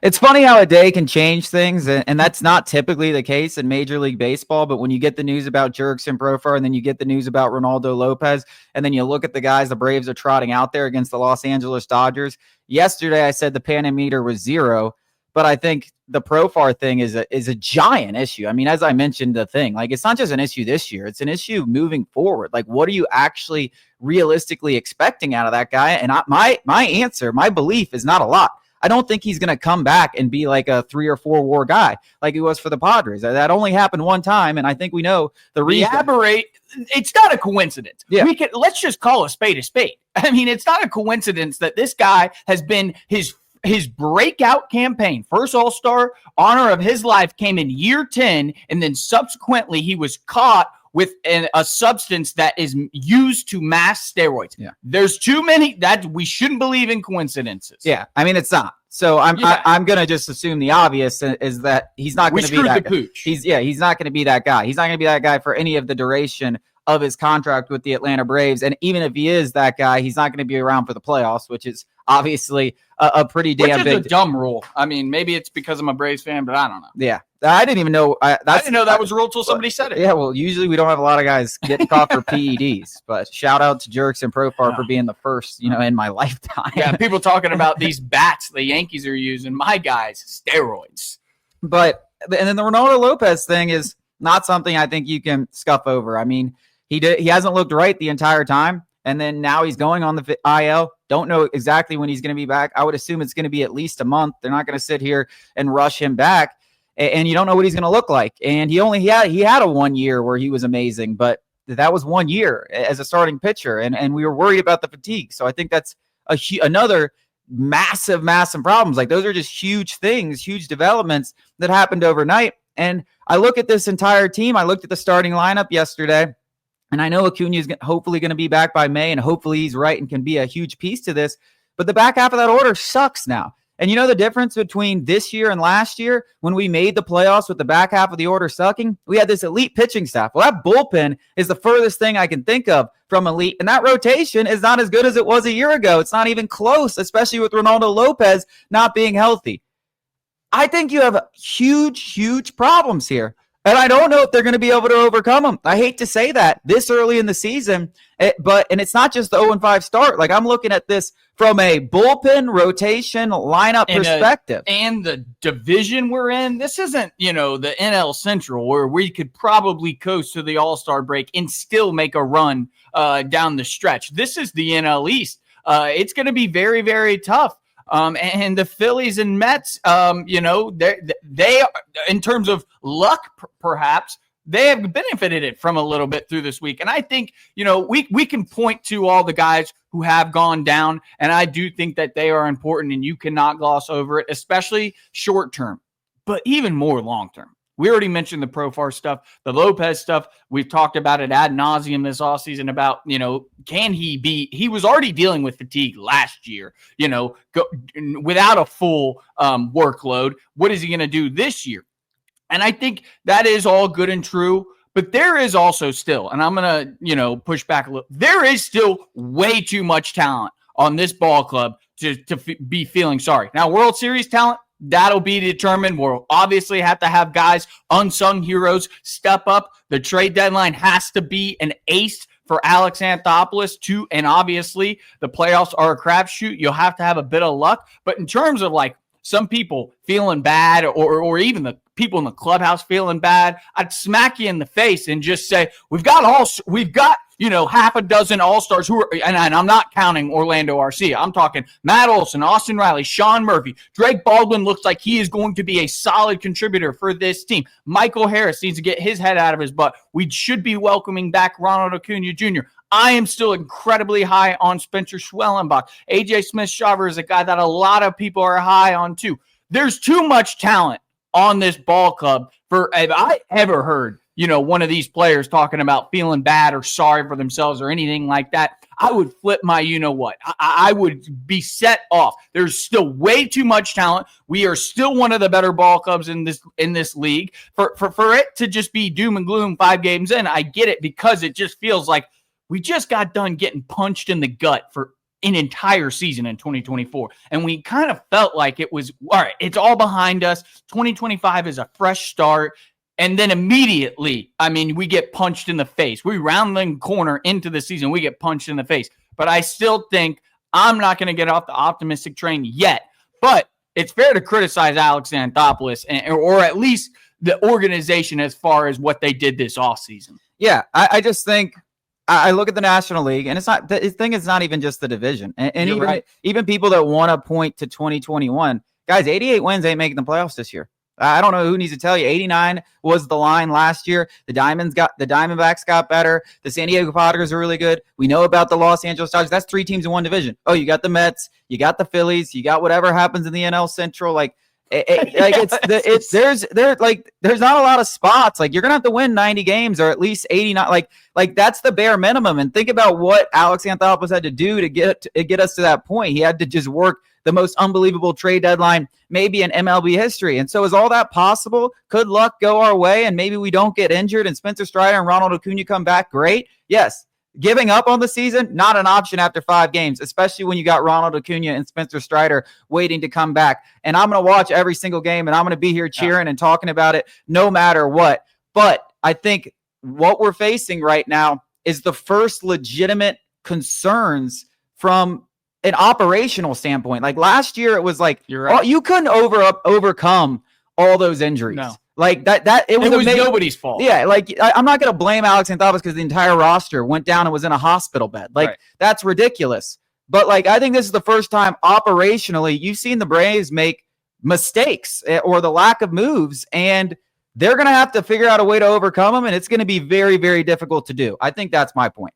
It's funny how a day can change things, and that's not typically the case in Major League Baseball. But when you get the news about Jurickson Profar, and then you get the news about Ronaldo Lopez, and then you look at the guys the Braves are trotting out there against the Los Angeles Dodgers. Yesterday, I said the panic meter was 0, but I think the Profar thing is a giant issue. I mean, as I mentioned, it's not just an issue this year; it's an issue moving forward. Like, what are you actually realistically expecting out of that guy? And my belief is not a lot. I don't think he's going to come back and be like a 3 or 4 WAR guy like he was for the Padres. That only happened one time, and I think we know the reason. It's not a coincidence. Yeah. Let's just call a spade a spade. I mean, it's not a coincidence that this guy has been his breakout campaign. First All-Star honor of his life came in year 10, and then subsequently he was caught with a substance that is used to mask steroids. Yeah. There's too many that we shouldn't believe in coincidences. Yeah, I mean, it's not. So I'm going to just assume the obvious is that he's not going to be that guy. He's not going to be that guy. He's not going to be that guy for any of the duration of his contract with the Atlanta Braves. And even if he is that guy, he's not going to be around for the playoffs, which is obviously a pretty damn big. Which is a dumb rule. I mean, maybe it's because I'm a Braves fan, but I don't know. Yeah. I didn't even know. I didn't know that was a rule until somebody said it. Yeah, well, usually we don't have a lot of guys getting caught for PEDs, but shout out to Jurickson Profar for being the first, in my lifetime. Yeah, people talking about these bats the Yankees are using. My guys, steroids. And then the Ronaldo Lopez thing is not something I think you can scuff over. I mean, he hasn't looked right the entire time, and then now he's going on the IL. Don't know exactly when he's going to be back. I would assume it's going to be at least a month. They're not going to sit here and rush him back. And you don't know what he's going to look like. And he had a 1 year where he was amazing, but that was 1 year as a starting pitcher. And we were worried about the fatigue. So I think that's another massive problems. Like, those are just huge things, huge developments that happened overnight. And I look at this entire team. I looked at the starting lineup yesterday, and I know Acuna is hopefully going to be back by May, and hopefully he's right and can be a huge piece to this. But the back half of that order sucks now. And you know the difference between this year and last year when we made the playoffs with the back half of the order sucking? We had this elite pitching staff. Well, that bullpen is the furthest thing I can think of from elite. And that rotation is not as good as it was a year ago. It's not even close, especially with Ronaldo Lopez not being healthy. I think you have huge problems here. And I don't know if they're going to be able to overcome them. I hate to say that this early in the season, but it's not just the 0-5 start. Like, I'm looking at this from a bullpen rotation lineup perspective. And the division we're in, this isn't, the NL Central where we could probably coast to the All-Star break and still make a run down the stretch. This is the NL East. It's going to be very, very tough. And the Phillies and Mets, they are, in terms of luck, perhaps, they have benefited from a little bit through this week. And I think, we can point to all the guys who have gone down, and I do think that they are important, and you cannot gloss over it, especially short term, but even more long term. We already mentioned the Profar stuff, the Lopez stuff. We've talked about it ad nauseum this offseason about, can he was already dealing with fatigue last year, without a full workload. What is he going to do this year? And I think that is all good and true, but there is also still, and I'm going to, push back a little, there is still way too much talent on this ball club to be feeling sorry. Now, World Series talent, that'll be determined. We'll obviously have to have guys, unsung heroes, step up. The trade deadline has to be an ace for Alex Anthopoulos too. And obviously the playoffs are a crapshoot. You'll have to have a bit of luck. But in terms of like some people feeling bad or even the people in the clubhouse feeling bad, I'd smack you in the face and just say, we've got half a dozen all-stars who are, and I'm not counting Orlando Arcia. I'm talking Matt Olson, Austin Riley, Sean Murphy. Drake Baldwin looks like he is going to be a solid contributor for this team. Michael Harris needs to get his head out of his butt. We should be welcoming back Ronald Acuna Jr. I am still incredibly high on Spencer Schwellenbach. AJ Smith-Shawver is a guy that a lot of people are high on too. There's too much talent on this ball club for, if I ever heard, one of these players talking about feeling bad or sorry for themselves or anything like that, I would flip my you-know-what. I would be set off. There's still way too much talent. We are still one of the better ball clubs in this league. For it to just be doom and gloom 5 games in, I get it, because it just feels like we just got done getting punched in the gut for an entire season in 2024. And we kind of felt like it was, all right, it's all behind us. 2025 is a fresh start. And then immediately, I mean, we get punched in the face. We round the corner into the season. We get punched in the face. But I still think I'm not going to get off the optimistic train yet. But it's fair to criticize Alex Anthopoulos or at least the organization as far as what they did this offseason. Yeah, I just think I look at the National League, and it's not the thing. It's not even just the division, and even right. even people that want to point to 2021, guys, 88 wins ain't making the playoffs this year. I don't know who needs to tell you. 89 was the line last year. The Diamondbacks got better. The San Diego Padres are really good. We know about the Los Angeles Dodgers. That's 3 teams in one division. Oh, you got the Mets. You got the Phillies. You got whatever happens in the NL Central. Like there's not a lot of spots. Like, you're gonna have to win 90 games or at least 89. Like that's the bare minimum. And think about what Alex Anthopoulos had to do to get us to that point. He had to just work the most unbelievable trade deadline maybe in MLB history. And so is all that possible? Could luck go our way and maybe we don't get injured and Spencer Strider and Ronald Acuna come back? Great. Yes. Giving up on the season, not an option after 5 games, especially when you got Ronald Acuna and Spencer Strider waiting to come back. And I'm going to watch every single game, and I'm going to be here cheering and talking about it no matter what. But I think what we're facing right now is the first legitimate concerns from an operational standpoint. Like last year, it was like, you're right. You couldn't overcome all those injuries. No. Like that, it was nobody's fault. Yeah, like I'm not going to blame Alex Anthopoulos because the entire roster went down and was in a hospital bed. Like right. That's ridiculous. But like I think this is the first time operationally you've seen the Braves make mistakes or the lack of moves, and they're going to have to figure out a way to overcome them, and it's going to be very, very difficult to do. I think that's my point.